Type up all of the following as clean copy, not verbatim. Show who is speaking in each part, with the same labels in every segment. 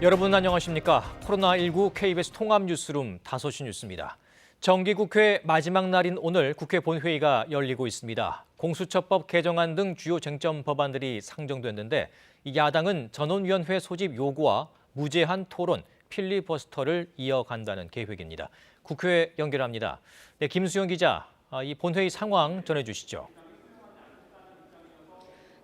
Speaker 1: 여러분 안녕하십니까? 코로나19 KBS 통합뉴스룸 5시 뉴스입니다. 정기국회 마지막 날인 오늘 국회 본회의가 열리고 있습니다. 공수처법 개정안 등 주요 쟁점 법안들이 상정됐는데 야당은 전원위원회 소집 요구와 무제한 토론, 필리버스터를 이어간다는 계획입니다. 국회에 연결합니다. 네, 김수영 기자, 이 본회의 상황 전해주시죠.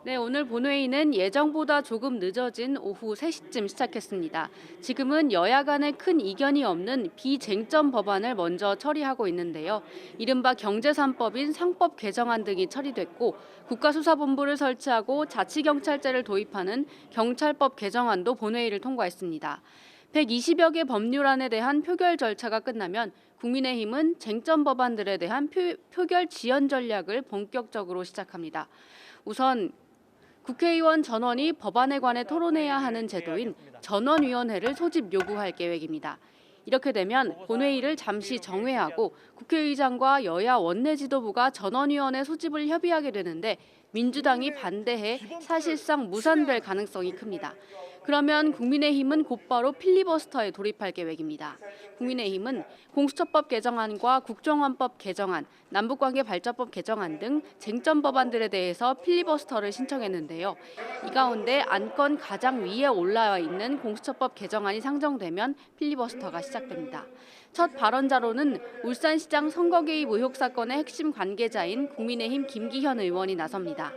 Speaker 2: 네, 오늘 본회의는 예정보다 조금 늦어진 오후 3시쯤 시작했습니다. 지금은 여야 간에 큰 이견이 없는 비쟁점 법안을 먼저 처리하고 있는데요. 이른바 경제3법인 상법 개정안 등이 처리됐고 국가수사본부를 설치하고 자치경찰제를 도입하는 경찰법 개정안도 본회의를 통과했습니다. 120여 개 법률안에 대한 표결 절차가 끝나면 국민의힘은 쟁점 법안들에 대한 표결 지연 전략을 본격적으로 시작합니다. 우선 국회의원 전원이 법안에 관해 토론해야 하는 제도인 전원위원회를 소집 요구할 계획입니다. 이렇게 되면 본회의를 잠시 정회하고 국회의장과 여야 원내 지도부가 전원위원회 소집을 협의하게 되는데 민주당이 반대해 사실상 무산될 가능성이 큽니다. 그러면 국민의힘은 곧바로 필리버스터에 돌입할 계획입니다. 국민의힘은 공수처법 개정안과 국정원법 개정안, 남북관계 발전법 개정안 등 쟁점 법안들에 대해서 필리버스터를 신청했는데요. 이 가운데 안건 가장 위에 올라와 있는 공수처법 개정안이 상정되면 필리버스터가 시작됩니다. 첫 발언자로는 울산시장 선거 개입 의혹 사건의 핵심 관계자인 국민의힘 김기현 의원이 나섭니다.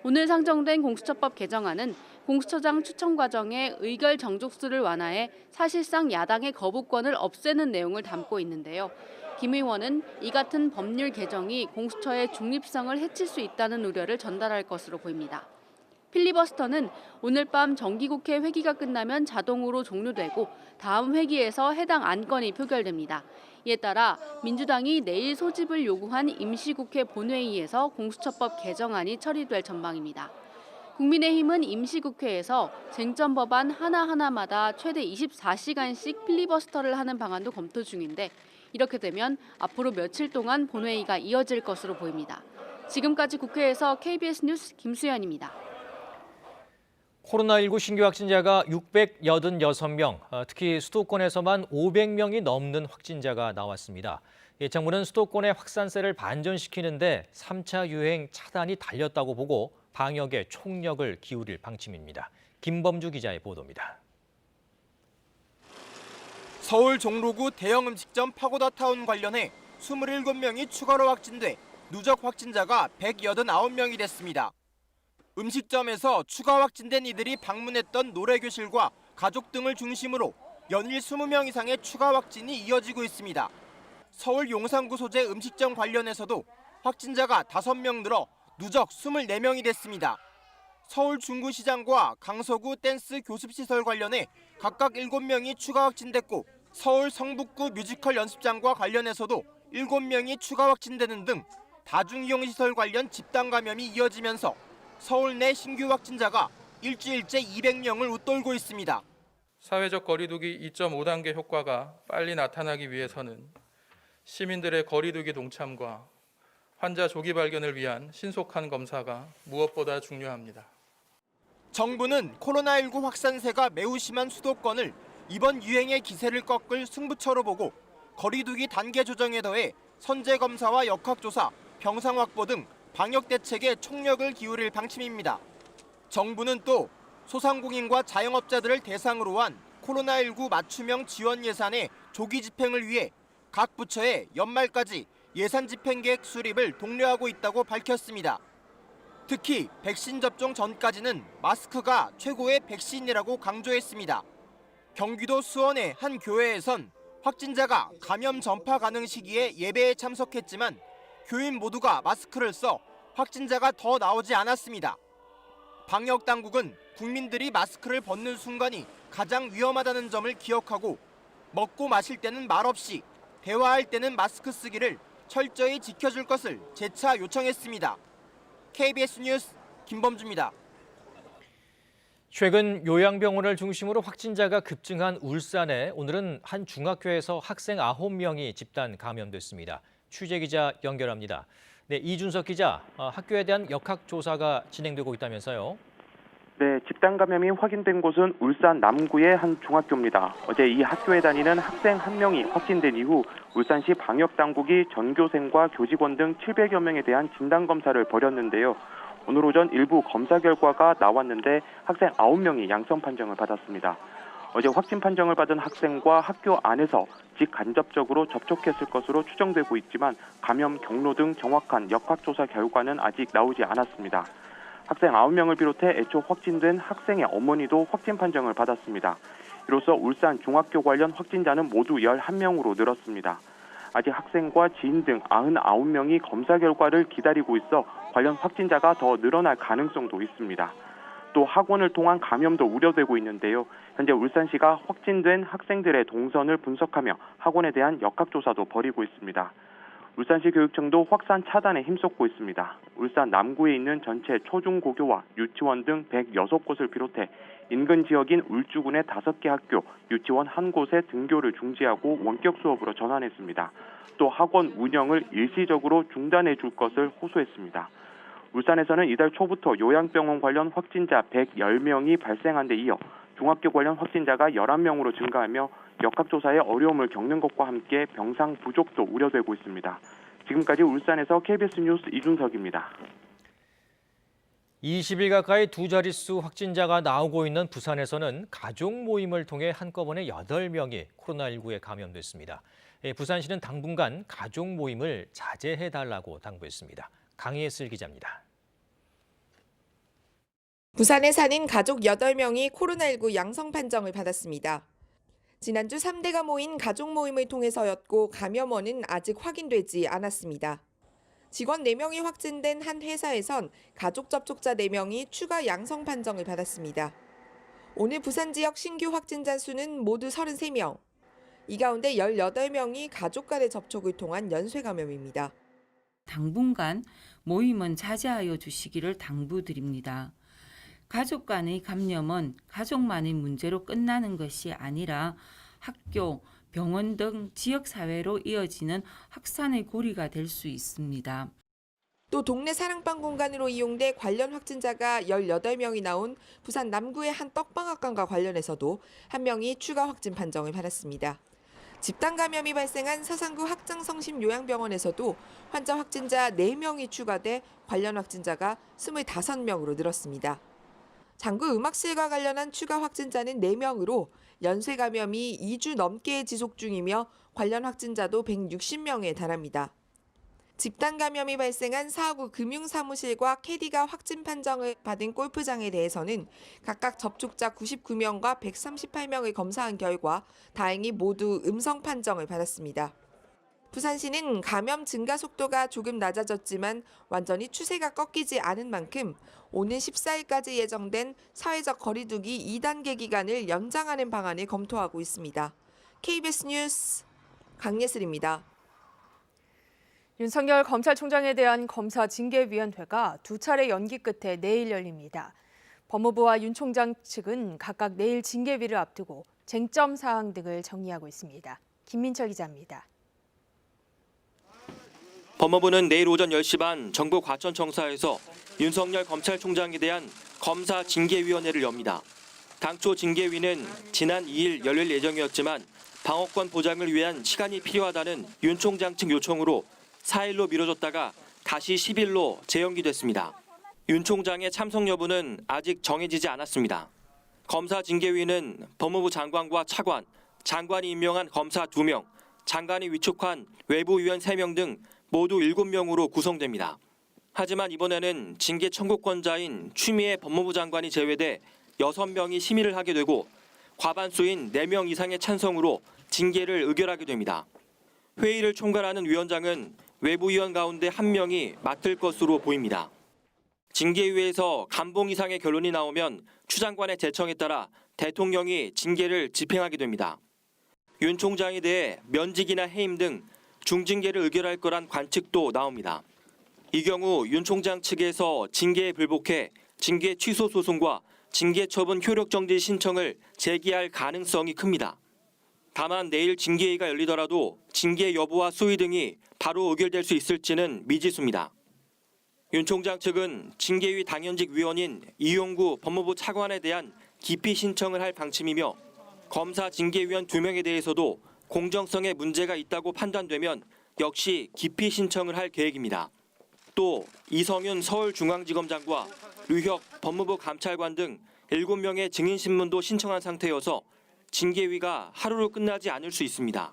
Speaker 2: 오늘 상정된 공수처법 개정안은 공수처장 추천 과정에 의결 정족수를 완화해 사실상 야당의 거부권을 없애는 내용을 담고 있는데요. 김 의원은 이 같은 법률 개정이 공수처의 중립성을 해칠 수 있다는 우려를 전달할 것으로 보입니다. 필리버스터는 오늘 밤 정기국회 회기가 끝나면 자동으로 종료되고 다음 회기에서 해당 안건이 표결됩니다. 이에 따라 민주당이 내일 소집을 요구한 임시국회 본회의에서 공수처법 개정안이 처리될 전망입니다. 국민의힘은 임시국회에서 쟁점 법안 하나하나마다 최대 24시간씩 필리버스터를 하는 방안도 검토 중인데 이렇게 되면 앞으로 며칠 동안 본회의가 이어질 것으로 보입니다. 지금까지 국회에서 KBS 뉴스 김수연입니다.
Speaker 1: 코로나19 신규 확진자가 686명, 특히 수도권에서만 500명이 넘는 확진자가 나왔습니다. 정부는 수도권의 확산세를 반전시키는데 3차 유행 차단이 달렸다고 보고 방역에 총력을 기울일 방침입니다. 김범주 기자의 보도입니다.
Speaker 3: 서울 종로구 대형 음식점 파고다타운 관련해 27명이 추가로 확진돼 누적 확진자가 189명이 됐습니다. 음식점에서 추가 확진된 이들이 방문했던 노래교실과 가족 등을 중심으로 연일 20명 이상의 추가 확진이 이어지고 있습니다. 서울 용산구 소재 음식점 관련해서도 확진자가 5명 늘어 누적 24명이 됐습니다. 서울 중구시장과 강서구 댄스 교습시설 관련해 각각 7명이 추가 확진됐고 서울 성북구 뮤지컬 연습장과 관련해서도 7명이 추가 확진되는 등 다중이용시설 관련 집단 감염이 이어지면서 서울 내 신규 확진자가 일주일째 200명을 웃돌고 있습니다.
Speaker 4: 사회적 거리두기 2.5단계 효과가 빨리 나타나기 위해서는 시민들의 거리두기 동참과 환자 조기 발견을 위한 신속한 검사가 무엇보다 중요합니다.
Speaker 3: 정부는 코로나19 확산세가 매우 심한 수도권을 이번 유행의 기세를 꺾을 승부처로 보고 거리두기 단계 조정에 더해 선제검사와 역학조사, 병상 확보 등 방역 대책에 총력을 기울일 방침입니다. 정부는 또 소상공인과 자영업자들을 대상으로 한 코로나19 맞춤형 지원 예산의 조기 집행을 위해 각 부처에 연말까지 예산 집행 계획 수립을 독려하고 있다고 밝혔습니다. 특히 백신 접종 전까지는 마스크가 최고의 백신이라고 강조했습니다. 경기도 수원의 한 교회에선 확진자가 감염 전파 가능 시기에 예배에 참석했지만 교인 모두가 마스크를 써 확진자가 더 나오지 않았습니다. 방역 당국은 국민들이 마스크를 벗는 순간이 가장 위험하다는 점을 기억하고 먹고 마실 때는 말없이, 대화할 때는 마스크 쓰기를 철저히 지켜줄 것을 재차 요청했습니다. KBS 뉴스 김범주입니다.
Speaker 1: 최근 요양병원을 중심으로 확진자가 급증한 울산에 오늘은 한 중학교에서 학생 9명이 집단 감염됐습니다. 취재기자 연결합니다. 네, 이준석 기자, 학교에 대한 역학조사가 진행되고 있다면서요?
Speaker 5: 네, 집단 감염이 확인된 곳은 울산 남구의 한 중학교입니다. 어제 이 학교에 다니는 학생 한 명이 확진된 이후 울산시 방역당국이 전교생과 교직원 등 700여 명에 대한 진단검사를 벌였는데요. 오늘 오전 일부 검사 결과가 나왔는데 학생 9명이 양성 판정을 받았습니다. 어제 확진 판정을 받은 학생과 학교 안에서 직간접적으로 접촉했을 것으로 추정되고 있지만 감염 경로 등 정확한 역학조사 결과는 아직 나오지 않았습니다. 학생 9명을 비롯해 애초 확진된 학생의 어머니도 확진 판정을 받았습니다. 이로써 울산 중학교 관련 확진자는 모두 11명으로 늘었습니다. 아직 학생과 지인 등 99명이 검사 결과를 기다리고 있어 관련 확진자가 더 늘어날 가능성도 있습니다. 또 학원을 통한 감염도 우려되고 있는데요. 현재 울산시가 확진된 학생들의 동선을 분석하며 학원에 대한 역학조사도 벌이고 있습니다. 울산시 교육청도 확산 차단에 힘쏟고 있습니다. 울산 남구에 있는 전체 초중고교와 유치원 등 106곳을 비롯해 인근 지역인 울주군의 5개 학교, 유치원 1곳의 등교를 중지하고 원격 수업으로 전환했습니다. 또 학원 운영을 일시적으로 중단해 줄 것을 호소했습니다. 울산에서는 이달 초부터 요양병원 관련 확진자 110명이 발생한 데 이어 중학교 관련 확진자가 11명으로 증가하며 역학조사에 어려움을 겪는 것과 함께 병상 부족도 우려되고 있습니다. 지금까지 울산에서 KBS 뉴스 이준석입니다.
Speaker 1: 20일 가까이 두 자릿수 확진자가 나오고 있는 부산에서는 가족 모임을 통해 한꺼번에 8명이 코로나19에 감염됐습니다. 부산시는 당분간 가족 모임을 자제해달라고 당부했습니다. 강희슬 기자입니다.
Speaker 6: 부산에 사는 가족 8명이 코로나19 양성 판정을 받았습니다. 지난주 3대가 모인 가족 모임을 통해서였고 감염원은 아직 확인되지 않았습니다. 직원 4명이 확진된 한 회사에선 가족 접촉자 4명이 추가 양성 판정을 받았습니다. 오늘 부산 지역 신규 확진자 수는 모두 33명. 이 가운데 18명이 가족 간의 접촉을 통한 연쇄 감염입니다.
Speaker 7: 당분간 모임은 자제하여 주시기를 당부드립니다. 가족 간의 감염은 가족만의 문제로 끝나는 것이 아니라 학교, 병원 등 지역사회로 이어지는 확산의 고리가 될 수 있습니다.
Speaker 6: 또 동네 사랑방 공간으로 이용돼 관련 확진자가 18명이 나온 부산 남구의 한 떡방앗간과 관련해서도 1명이 추가 확진 판정을 받았습니다. 집단 감염이 발생한 서산구 학장성심 요양병원에서도 환자 확진자 4명이 추가돼 관련 확진자가 25명으로 늘었습니다. 장구 음악실과 관련한 추가 확진자는 4명으로 연쇄 감염이 2주 넘게 지속 중이며 관련 확진자도 160명에 달합니다. 집단 감염이 발생한 사하구 금융사무실과 캐디가 확진 판정을 받은 골프장에 대해서는 각각 접촉자 99명과 138명을 검사한 결과 다행히 모두 음성 판정을 받았습니다. 부산시는 감염 증가 속도가 조금 낮아졌지만 완전히 추세가 꺾이지 않은 만큼 오는 14일까지 예정된 사회적 거리두기 2단계 기간을 연장하는 방안을 검토하고 있습니다. KBS 뉴스 강예슬입니다.
Speaker 8: 윤석열 검찰총장에 대한 검사 징계위원회가 2차례 연기 끝에 내일 열립니다. 법무부와 윤 총장 측은 각각 내일 징계위를 앞두고 쟁점 사항 등을 정리하고 있습니다. 김민철 기자입니다.
Speaker 9: 법무부는 내일 오전 10시 반 정부 과천청사에서 윤석열 검찰총장에 대한 검사 징계위원회를 엽니다. 당초 징계위는 지난 2일 열릴 예정이었지만 방어권 보장을 위한 시간이 필요하다는 윤 총장 측 요청으로 4일로 미뤄졌다가 다시 10일로 재연기됐습니다. 윤 총장의 참석 여부는 아직 정해지지 않았습니다. 검사 징계위는 법무부 장관과 차관, 장관이 임명한 검사 2명, 장관이 위촉한 외부위원 3명 등 모두 7명으로 구성됩니다. 하지만 이번에는 징계 청구권자인 추미애 법무부 장관이 제외돼 6명이 심의를 하게 되고 과반수인 4명 이상의 찬성으로 징계를 의결하게 됩니다. 회의를 총괄하는 위원장은 외부위원 가운데 1명이 맡을 것으로 보입니다. 징계위에서 감봉 이상의 결론이 나오면 추 장관의 제청에 따라 대통령이 징계를 집행하게 됩니다. 윤 총장에 대해 면직이나 해임 등 중징계를 의결할 거란 관측도 나옵니다. 이 경우 윤 총장 측에서 징계에 불복해 징계 취소 소송과 징계 처분 효력 정지 신청을 제기할 가능성이 큽니다. 다만 내일 징계회의가 열리더라도 징계 여부와 수위 등이 바로 의결될 수 있을지는 미지수입니다. 윤 총장 측은 징계위 당연직 위원인 이용구 법무부 차관에 대한 기피 신청을 할 방침이며 검사 징계위원 2명에 대해서도 공정성에 문제가 있다고 판단되면 역시 기피 신청을 할 계획입니다. 또 이성윤 서울중앙지검장과 류혁 법무부 감찰관 등 7명의 증인신문도 신청한 상태여서 징계위가 하루로 끝나지 않을 수 있습니다.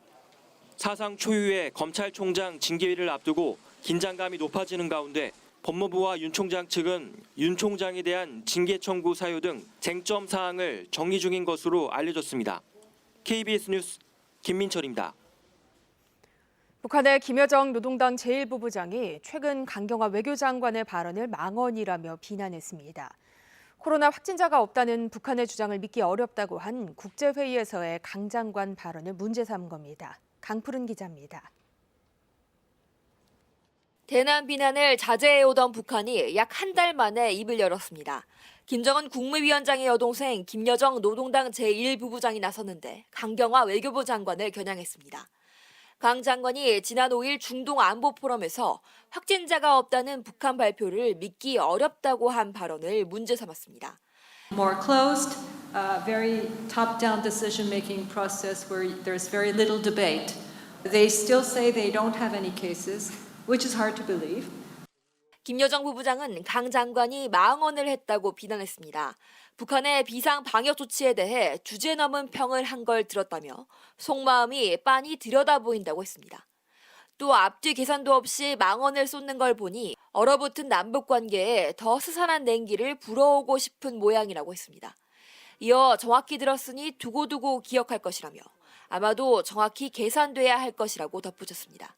Speaker 9: 사상 초유의 검찰총장 징계위를 앞두고 긴장감이 높아지는 가운데 법무부와 윤 총장 측은 윤 총장에 대한 징계 청구 사유 등 쟁점 사항을 정리 중인 것으로 알려졌습니다. KBS 뉴스 김민철입니다.
Speaker 8: 북한의 김여정 노동당 제1부부장이 최근 강경화 외교장관의 발언을 망언이라며 비난했습니다. 코로나 확진자가 없다는 북한의 주장을 믿기 어렵다고 한 국제회의에서의 강 장관 발언을 문제 삼은 겁니다. 강푸른 기자입니다.
Speaker 10: 대남 비난을 자제해오던 북한이 약 한 달 만에 입을 열었습니다. 김정은 국무위원장의 여동생 김여정 노동당 제1부부장이 나섰는데 강경화 외교부 장관을 겨냥했습니다. 강 장관이 지난 5일 중동 안보 포럼에서 확진자가 없다는 북한 발표를 믿기 어렵다고 한 발언을 문제 삼았습니다.
Speaker 11: More closed, very top-down decision-making process where there's very little debate. They still say they don't have any cases, which is hard to believe.
Speaker 10: 김여정 부부장은 강 장관이 망언을 했다고 비난했습니다. 북한의 비상 방역 조치에 대해 주제 넘은 평을 한 걸 들었다며 속마음이 빤히 들여다보인다고 했습니다. 또 앞뒤 계산도 없이 망언을 쏟는 걸 보니 얼어붙은 남북 관계에 더 스산한 냉기를 불어오고 싶은 모양이라고 했습니다. 이어 정확히 들었으니 두고두고 기억할 것이라며 아마도 정확히 계산돼야 할 것이라고 덧붙였습니다.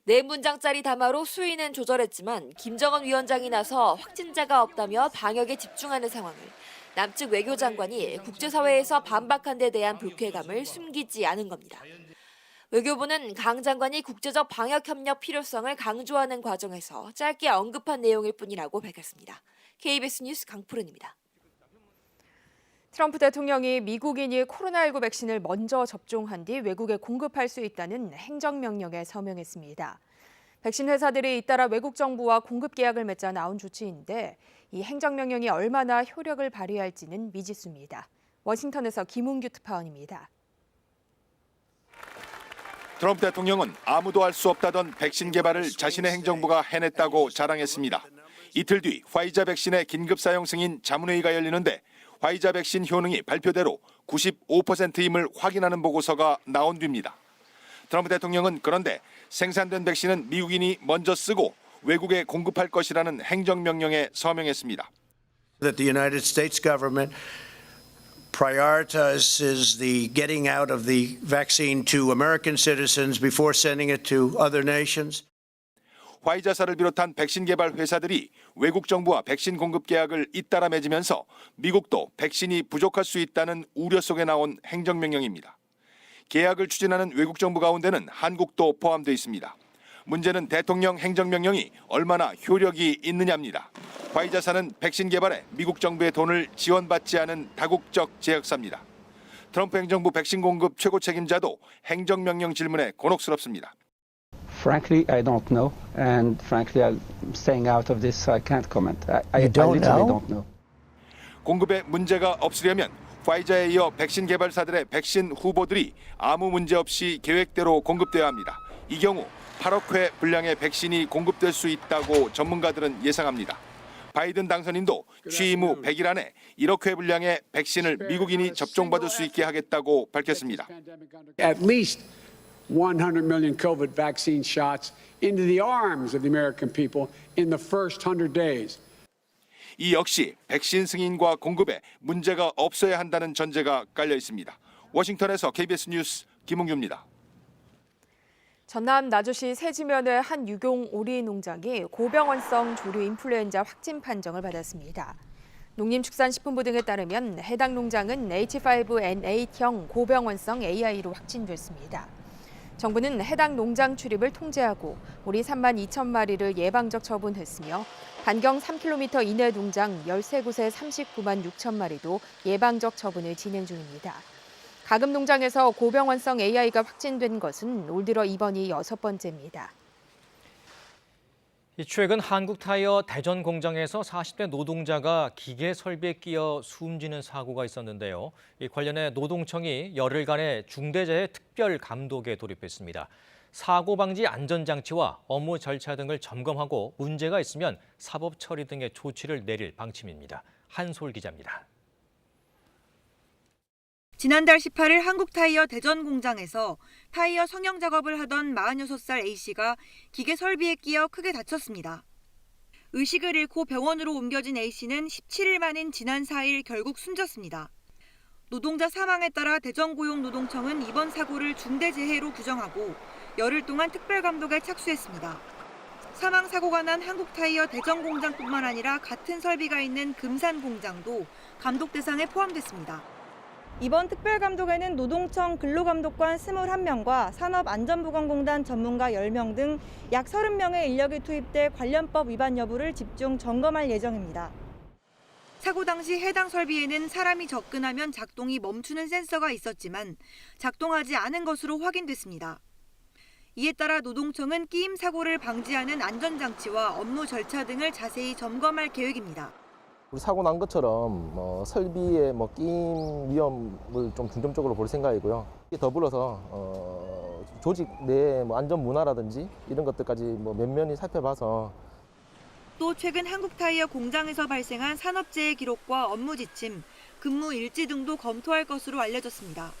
Speaker 10: 4문장짜리 담화로 수위는 조절했지만 김정은 위원장이 나서 확진자가 없다며 방역에 집중하는 상황을 남측 외교장관이 국제사회에서 반박한 데 대한 불쾌감을 숨기지 않은 겁니다. 외교부는 강 장관이 국제적 방역협력 필요성을 강조하는 과정에서 짧게 언급한 내용일 뿐이라고 밝혔습니다. KBS 뉴스 강푸른입니다.
Speaker 8: 트럼프 대통령이 미국인이 코로나19 백신을 먼저 접종한 뒤 외국에 공급할 수 있다는 행정명령에 서명했습니다. 백신 회사들이 잇따라 외국 정부와 공급 계약을 맺자 나온 조치인데 이 행정명령이 얼마나 효력을 발휘할지는 미지수입니다. 워싱턴에서 김웅규 특파원입니다.
Speaker 12: 트럼프 대통령은 아무도 할 수 없다던 백신 개발을 자신의 행정부가 해냈다고 자랑했습니다. 이틀 뒤 화이자 백신의 긴급 사용 승인 자문회의가 열리는데 화이자 백신 효능이 발표대로 95%임을 확인하는 보고서가 나온 뒤입니다. 트럼프 대통령은 그런데 생산된 백신은 미국인이 먼저 쓰고 외국에 공급할 것이라는 행정명령에 서명했습니다.
Speaker 13: That the United States government prioritizes the getting out of the vaccine to American citizens before sending it to other nations.
Speaker 12: 화이자사를 비롯한 백신 개발 회사들이 외국 정부와 백신 공급 계약을 잇따라 맺으면서 미국도 백신이 부족할 수 있다는 우려 속에 나온 행정명령입니다. 계약을 추진하는 외국 정부 가운데는 한국도 포함되어 있습니다. 문제는 대통령 행정명령이 얼마나 효력이 있느냐입니다. 화이자사는 백신 개발에 미국 정부의 돈을 지원받지 않은 다국적 제약사입니다. 트럼프 행정부 백신 공급 최고 책임자도 행정명령 질문에 곤혹스럽습니다.
Speaker 14: Frankly, I don't know, and frankly, I'm staying out of this, so I can't comment. I
Speaker 13: don't
Speaker 14: literally
Speaker 13: know?
Speaker 14: don't know.
Speaker 12: 공급에 문제가 없으려면 화이자에 이어 백신 개발사들의 백신 후보들이 아무 문제 없이 계획대로 공급돼야 합니다. 이 경우 8억 회 분량의 백신이 공급될 수 있다고 전문가들은 예상합니다. 바이든 당선인도 취임 후 100일 안에 1억 회 분량의 백신을 미국인이 접종받을 수 있게 하겠다고 밝혔습니다.
Speaker 15: At least 100 million COVID vaccine shots into the arms of the American people in the first 100 days.
Speaker 12: 이 역시 백신 승인과 공급에 문제가 없어야 한다는 전제가 깔려 있습니다. 워싱턴에서 KBS 뉴스 김웅규입니다.
Speaker 8: 전남 나주시 세지면의 한 유경 오리 농장이 고병원성 조류 인플루엔자 확진 판정을 받았습니다. 농림축산식품부 등에 따르면 해당 농장은 H5N8형 고병원성 AI로 확진됐습니다. 정부는 해당 농장 출입을 통제하고 오리 3만 2천 마리를 예방적 처분했으며 반경 3km 이내 농장 13곳의 39만 6천 마리도 예방적 처분을 진행 중입니다. 가금 농장에서 고병원성 AI가 확진된 것은 올 들어 이번이 6번째입니다.
Speaker 1: 최근 한국타이어 대전 공장에서 40대 노동자가 기계 설비에 끼어 숨지는 사고가 있었는데요. 이 관련해 노동청이 열흘간의 중대재해 특별 감독에 돌입했습니다. 사고 방지 안전장치와 업무 절차 등을 점검하고 문제가 있으면 사법 처리 등의 조치를 내릴 방침입니다. 한솔 기자입니다.
Speaker 16: 지난달 18일 한국타이어 대전 공장에서 타이어 성형 작업을 하던 46살 A씨가 기계 설비에 끼어 크게 다쳤습니다. 의식을 잃고 병원으로 옮겨진 A씨는 17일 만인 지난 4일 결국 숨졌습니다. 노동자 사망에 따라 대전고용노동청은 이번 사고를 중대재해로 규정하고 열흘 동안 특별감독에 착수했습니다. 사망 사고가 난 한국타이어 대전 공장뿐만 아니라 같은 설비가 있는 금산 공장도 감독 대상에 포함됐습니다. 이번 특별감독에는 노동청 근로감독관 21명과 산업안전보건공단 전문가 10명 등 약 30명의 인력이 투입돼 관련법 위반 여부를 집중 점검할 예정입니다. 사고 당시 해당 설비에는 사람이 접근하면 작동이 멈추는 센서가 있었지만 작동하지 않은 것으로 확인됐습니다. 이에 따라 노동청은 끼임 사고를 방지하는 안전장치와 업무 절차 등을 자세히 점검할 계획입니다.
Speaker 17: 우리 사고 난 것처럼 설비의 끼임 위험을 좀 중점적으로 볼 생각이고요. 더불어서 조직 내 안전 문화라든지 이런 것들까지 면면히 살펴봐서
Speaker 16: 또 최근 한국타이어 공장에서 발생한 산업재해 기록과 업무 지침, 근무 일지 등도 검토할 것으로 알려졌습니다.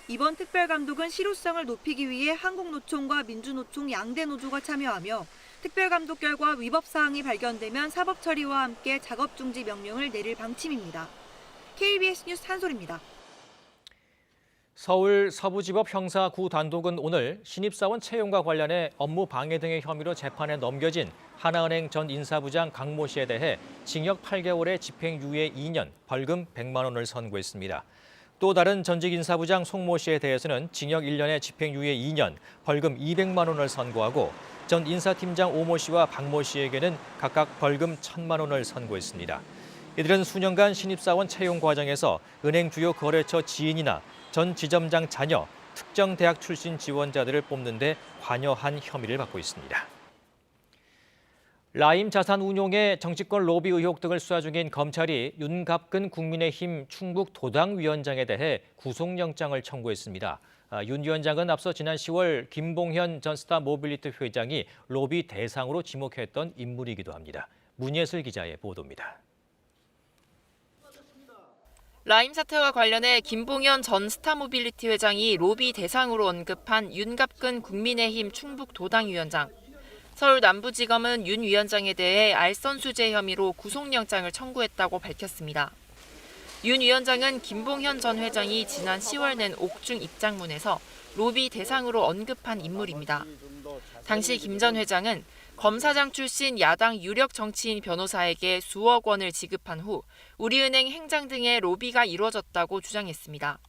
Speaker 16: 이번 특별감독은 실효성을 높이기 위해 한국노총과 민주노총 양대 노조가 참여하며 특별감독 결과 위법 사항이 발견되면 사법 처리와 함께 작업 중지 명령을 내릴 방침입니다. KBS 뉴스 한솔입니다.
Speaker 1: 서울 서부지법 형사 9단독은 오늘 신입사원 채용과 관련해 업무 방해 등의 혐의로 재판에 넘겨진 하나은행 전 인사부장 강모 씨에 대해 징역 8개월의 집행유예 2년, 벌금 100만 원을 선고했습니다. 또 다른 전직 인사부장 송모 씨에 대해서는 징역 1년의 집행유예 2년, 벌금 200만 원을 선고하고 전 인사팀장 오모 씨와 박모 씨에게는 각각 벌금 1,000만 원을 선고했습니다. 이들은 수년간 신입사원 채용 과정에서 은행 주요 거래처 지인이나 전 지점장 자녀, 특정 대학 출신 지원자들을 뽑는 데 관여한 혐의를 받고 있습니다. 라임 자산 운용의 정치권 로비 의혹 등을 수사 중인 검찰이 윤갑근 국민의힘 충북 도당위원장에 대해 구속영장을 청구했습니다. 윤 위원장은 앞서 지난 10월 김봉현 전 스타모빌리티 회장이 로비 대상으로 지목했던 인물이기도 합니다. 문예슬 기자의 보도입니다.
Speaker 18: 라임 사태와 관련해 김봉현 전 스타모빌리티 회장이 로비 대상으로 언급한 윤갑근 국민의힘 충북 도당위원장. 서울 남부지검은 윤 위원장에 대해 알선수재 혐의로 구속영장을 청구했다고 밝혔습니다. 윤 위원장은 김봉현 전 회장이 지난 10월 낸 옥중 입장문에서 로비 대상으로 언급한 인물입니다. 당시 김 전 회장은 검사장 출신 야당 유력 정치인 변호사에게 수억 원을 지급한 후 우리은행 행장 등의 로비가 이루어졌다고 주장했습니다.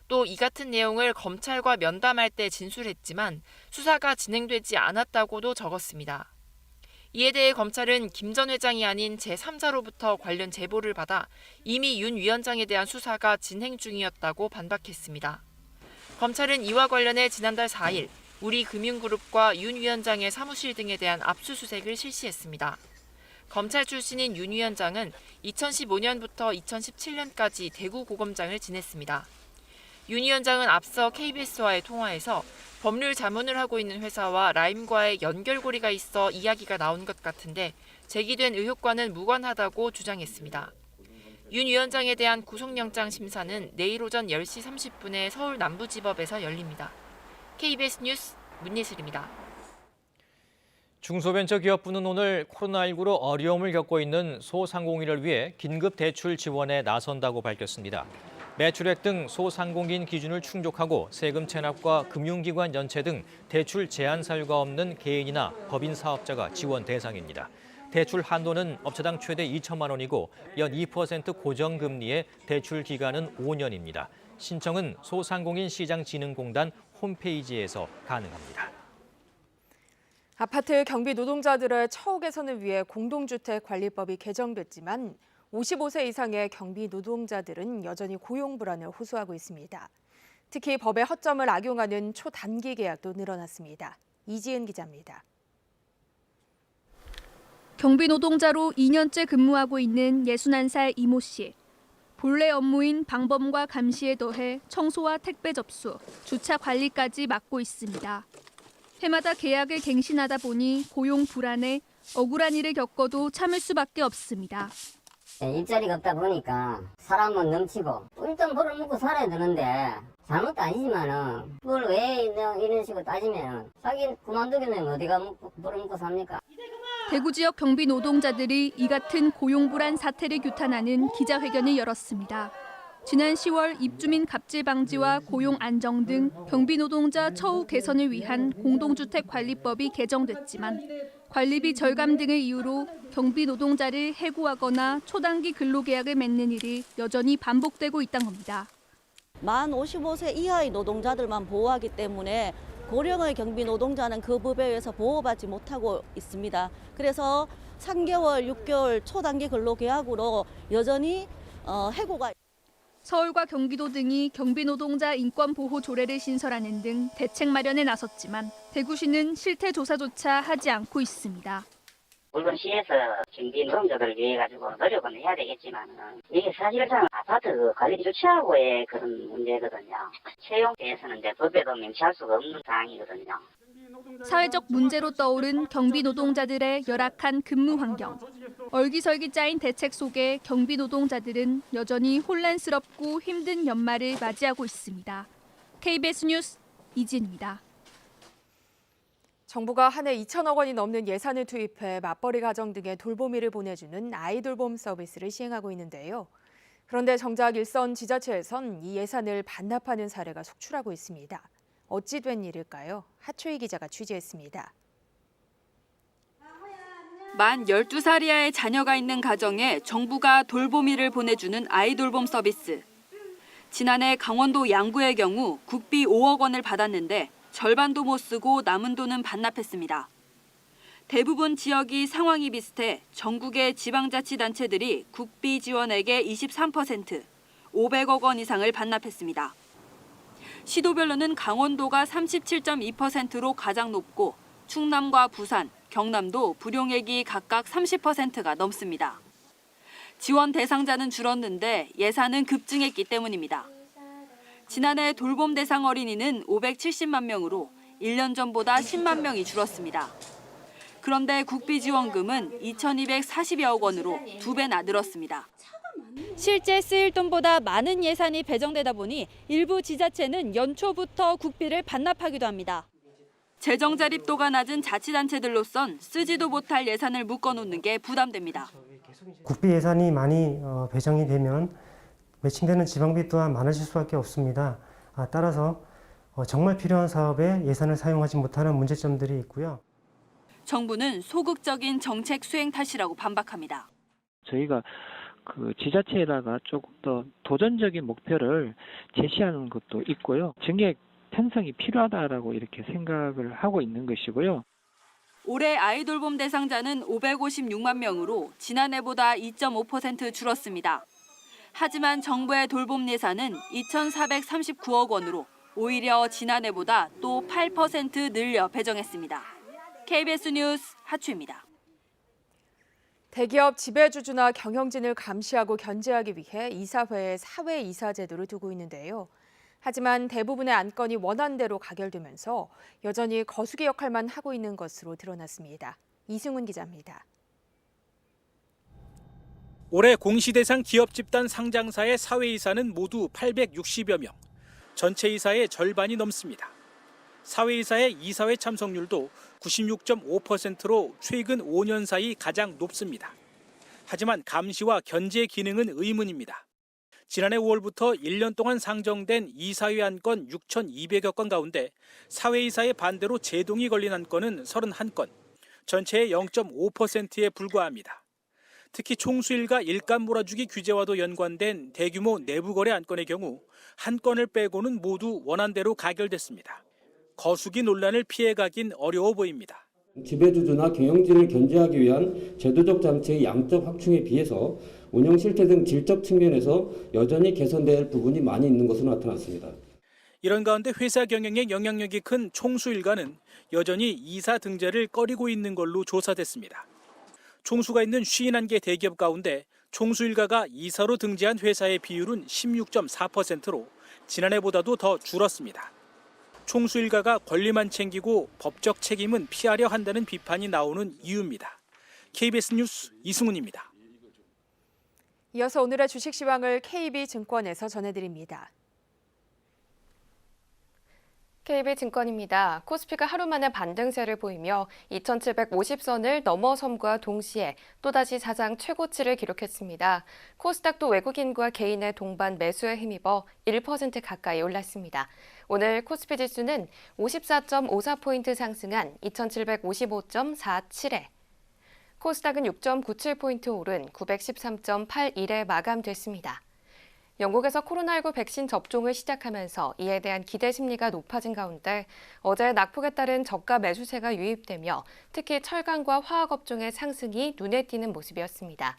Speaker 18: 또 이 같은 내용을 검찰과 면담할 때 진술했지만 수사가 진행되지 않았다고도 적었습니다. 이에 대해 검찰은 김 전 회장이 아닌 제3자로부터 관련 제보를 받아 이미 윤 위원장에 대한 수사가 진행 중이었다고 반박했습니다. 검찰은 이와 관련해 지난달 4일 우리금융그룹과 윤 위원장의 사무실 등에 대한 압수수색을 실시했습니다. 검찰 출신인 윤 위원장은 2015년부터 2017년까지 대구고검장을 지냈습니다. 윤 위원장은 앞서 KBS와의 통화에서 법률 자문을 하고 있는 회사와 라임과의 연결고리가 있어 이야기가 나온 것 같은데 제기된 의혹과는 무관하다고 주장했습니다. 윤 위원장에 대한 구속영장 심사는 내일 오전 10시 30분에 서울 남부지법에서 열립니다. KBS 뉴스 문예슬입니다.
Speaker 1: 중소벤처기업부는 오늘 코로나19로 어려움을 겪고 있는 소상공인을 위해 긴급 대출 지원에 나선다고 밝혔습니다. 매출액 등 소상공인 기준을 충족하고 세금 체납과 금융기관 연체 등 대출 제한 사유가 없는 개인이나 법인 사업자가 지원 대상입니다. 대출 한도는 업체당 최대 2천만 원이고 연 2% 고정금리에 대출 기간은 5년입니다. 신청은 소상공인시장진흥공단 홈페이지에서 가능합니다.
Speaker 8: 아파트 경비 노동자들의 처우 개선을 위해 공동주택관리법이 개정됐지만 55세 이상의 경비 노동자들은 여전히 고용 불안을 호소하고 있습니다. 특히 법의 허점을 악용하는 초단기 계약도 늘어났습니다. 이지은 기자입니다.
Speaker 19: 경비 노동자로 2년째 근무하고 있는 61살 이모 씨. 본래 업무인 방범과 감시에 더해 청소와 택배 접수, 주차 관리까지 맡고 있습니다. 해마다 계약을 갱신하다 보니 고용 불안에 억울한 일을 겪어도 참을 수밖에 없습니다.
Speaker 20: 일자리가 없다 보니까 사람은 넘치고 일단 벌을 먹고 살아야 되는데 잘못도 아니지만은 그걸 왜 이런 식으로 따지면 자기 그만두게 되면 어디가 벌을 먹고 삽니까?
Speaker 19: 대구 지역 경비 노동자들이 이 같은 고용 불안 사태를 규탄하는 기자회견을 열었습니다. 지난 10월 입주민 갑질 방지와 고용 안정 등 경비 노동자 처우 개선을 위한 공동주택 관리법이 개정됐지만 관리비 절감 등을 이유로 경비 노동자를 해고하거나 초단기 근로계약을 맺는 일이 여전히 반복되고 있다는 겁니다.
Speaker 21: 만 55세 이하의 노동자들만 보호하기 때문에 고령의 경비 노동자는 그 법에 의해서 보호받지 못하고 있습니다. 그래서 3개월, 6개월 초단기 근로계약으로 여전히 해고가.
Speaker 19: 서울과 경기도 등이 경비 노동자 인권 보호 조례를 신설하는 등 대책 마련에 나섰지만 대구시는 실태 조사조차 하지 않고 있습니다.
Speaker 20: 물론 시에서 경비 노동자들을 위해 가지고 노력은 해야 되겠지만 이게 사실상 아파트 관리 조치하고의 그런 문제거든요. 채용대에서는 이제 법에도 명시할 수가 없는 사항이거든요.
Speaker 19: 사회적 문제로 떠오른 경비 노동자들의 열악한 근무 환경. 얼기설기 짜인 대책 속에 경비 노동자들은 여전히 혼란스럽고 힘든 연말을 맞이하고 있습니다. KBS 뉴스 이진입니다.
Speaker 8: 정부가 한 해 2천억 원이 넘는 예산을 투입해 맞벌이 가정 등의 돌보미를 보내주는 아이돌봄 서비스를 시행하고 있는데요. 그런데 정작 일선 지자체에선 이 예산을 반납하는 사례가 속출하고 있습니다. 어찌 된 일일까요? 하초희 기자가 취재했습니다.
Speaker 22: 만 12살 이하의 자녀가 있는 가정에 정부가 돌보미를 보내주는 아이돌봄 서비스. 지난해 강원도 양구의 경우 국비 5억 원을 받았는데 절반도 못 쓰고 남은 돈은 반납했습니다. 대부분 지역이 상황이 비슷해 전국의 지방자치단체들이 국비 지원액의 23%, 500억 원 이상을 반납했습니다. 시도별로는 강원도가 37.2%로 가장 높고 충남과 부산, 경남도 불용액이 각각 30%가 넘습니다. 지원 대상자는 줄었는데 예산은 급증했기 때문입니다. 지난해 돌봄 대상 어린이는 570만 명으로 1년 전보다 10만 명이 줄었습니다. 그런데 국비 지원금은 2,240여억 원으로 2배나 늘었습니다. 실제 쓰일 돈보다 많은 예산이 배정되다 보니 일부 지자체는 연초부터 국비를 반납하기도 합니다. 재정 자립도가 낮은 자치단체들로선 쓰지도 못할 예산을 묶어놓는 게 부담됩니다.
Speaker 23: 국비 예산이 많이 배정이 되면 매칭되는 지방비 또한 많아질 수밖에 없습니다. 따라서 정말 필요한 사업에 예산을 사용하지 못하는 문제점들이 있고요.
Speaker 22: 정부는 소극적인 정책 수행 탓이라고 반박합니다.
Speaker 24: 저희가 그 지자체에다가 조금 더 도전적인 목표를 제시하는 것도 있고요. 정책 편성이 필요하다라고 이렇게 생각을 하고 있는 것이고요.
Speaker 22: 올해 아이돌봄 대상자는 556만 명으로 지난해보다 2.5% 줄었습니다. 하지만 정부의 돌봄 예산은 2,439억 원으로 오히려 지난해보다 또 8% 늘려 배정했습니다. KBS 뉴스 하추입니다.
Speaker 8: 대기업 지배주주나 경영진을 감시하고 견제하기 위해 이사회에 사회이사 제도를 두고 있는데요. 하지만 대부분의 안건이 원안대로 가결되면서 여전히 거수기 역할만 하고 있는 것으로 드러났습니다. 이승훈 기자입니다.
Speaker 25: 올해 공시대상 기업 집단 상장사의 사회이사는 모두 860여 명, 전체 이사의 절반이 넘습니다. 사회이사의 이사회 참석률도 96.5%로 최근 5년 사이 가장 높습니다. 하지만 감시와 견제 기능은 의문입니다. 지난해 5월부터 1년 동안 상정된 이사회 안건 6,200여 건 가운데 사회이사의 반대로 제동이 걸린 안건은 31건, 전체의 0.5%에 불과합니다. 특히 총수일가 일감 몰아주기 규제와도 연관된 대규모 내부거래 안건의 경우 한 건을 빼고는 모두 원안대로 가결됐습니다. 거수기 논란을 피해가긴 어려워 보입니다.
Speaker 26: 지배주주나 경영진을 견제하기 위한 제도적 장치의 양적 확충에 비해서 운영 실태 등 질적 측면에서 여전히 개선될 부분이 많이 있는 것으로 나타났습니다.
Speaker 25: 이런 가운데 회사 경영에 영향력이 큰 총수 일가는 여전히 이사 등재를 꺼리고 있는 걸로 조사됐습니다. 총수가 있는 51개 대기업 가운데 총수 일가가 이사로 등재한 회사의 비율은 16.4%로 지난해보다도 더 줄었습니다. 총수 일가가 권리만 챙기고 법적 책임은 피하려 한다는 비판이 나오는 이유입니다. KBS 뉴스 이승훈입니다.
Speaker 8: 이어서 오늘의 주식 시황을 KB증권에서 전해드립니다.
Speaker 2: KB증권입니다. 코스피가 하루 만에 반등세를 보이며 2750선을 넘어섬과 동시에 또다시 사상 최고치를 기록했습니다. 코스닥도 외국인과 개인의 동반 매수에 힘입어 1% 가까이 올랐습니다. 오늘 코스피 지수는 54.54포인트 상승한 2755.47에 코스닥은 6.97포인트 오른 913.81에 마감됐습니다. 영국에서 코로나19 백신 접종을 시작하면서 이에 대한 기대 심리가 높아진 가운데 어제 낙폭에 따른 저가 매수세가 유입되며 특히 철강과 화학업종의 상승이 눈에 띄는 모습이었습니다.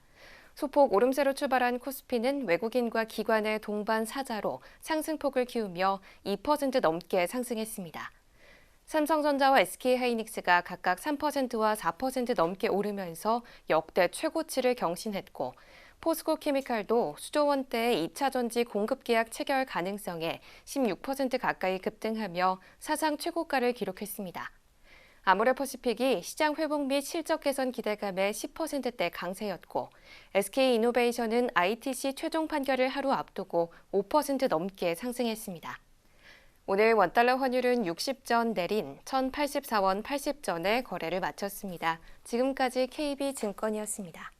Speaker 2: 소폭 오름세로 출발한 코스피는 외국인과 기관의 동반 사자로 상승폭을 키우며 2% 넘게 상승했습니다. 삼성전자와 SK하이닉스가 각각 3%와 4% 넘게 오르면서 역대 최고치를 경신했고 포스코케미칼도 수조 원대의 2차 전지 공급 계약 체결 가능성에 16% 가까이 급등하며 사상 최고가를 기록했습니다. 아모레퍼시픽이 시장 회복 및 실적 개선 기대감에 10%대 강세였고 SK이노베이션은 ITC 최종 판결을 하루 앞두고 5% 넘게 상승했습니다. 오늘 원달러 환율은 60전 내린 1,084원 80전에 거래를 마쳤습니다. 지금까지 KB증권이었습니다.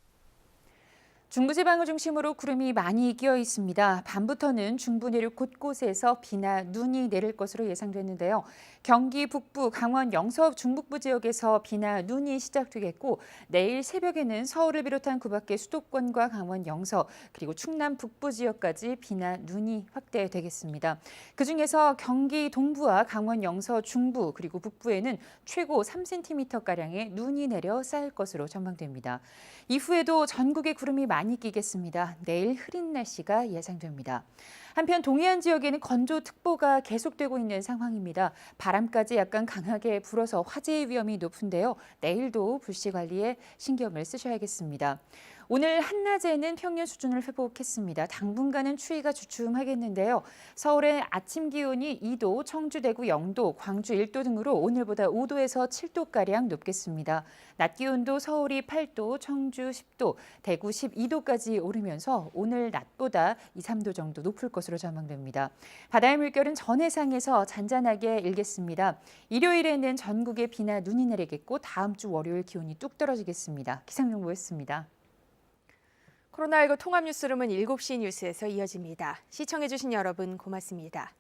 Speaker 3: 중부지방을 중심으로 구름이 많이 끼어 있습니다. 밤부터는 중부 내륙 곳곳에서 비나 눈이 내릴 것으로 예상됐는데요. 경기 북부, 강원 영서 중북부 지역에서 비나 눈이 시작되겠고 내일 새벽에는 서울을 비롯한 그 밖의 수도권과 강원 영서 그리고 충남 북부 지역까지 비나 눈이 확대되겠습니다. 그중에서 경기 동부와 강원 영서 중부 그리고 북부에는 최고 3cm가량의 눈이 내려 쌓일 것으로 전망됩니다. 이후에도 전국에 구름이 많이 끼겠습니다. 내일 흐린 날씨가 예상됩니다. 한편 동해안 지역에는 건조특보가 계속되고 있는 상황입니다. 바람까지 약간 강하게 불어서 화재의 위험이 높은데요. 내일도 불씨 관리에 신경을 쓰셔야겠습니다. 오늘 한낮에는 평년 수준을 회복했습니다. 당분간은 추위가 주춤하겠는데요. 서울의 아침 기온이 2도, 청주, 대구 0도, 광주 1도 등으로 오늘보다 5도에서 7도가량 높겠습니다. 낮 기온도 서울이 8도, 청주 10도, 대구 12도까지 오르면서 오늘 낮보다 2, 3도 정도 높을 것으로 전망됩니다. 바다의 물결은 전해상에서 잔잔하게 일겠습니다. 일요일에는 전국에 비나 눈이 내리겠고 다음 주 월요일 기온이 뚝 떨어지겠습니다. 기상정보였습니다.
Speaker 8: 코로나19 통합 뉴스룸은 7시 뉴스에서 이어집니다. 시청해주신 여러분 고맙습니다.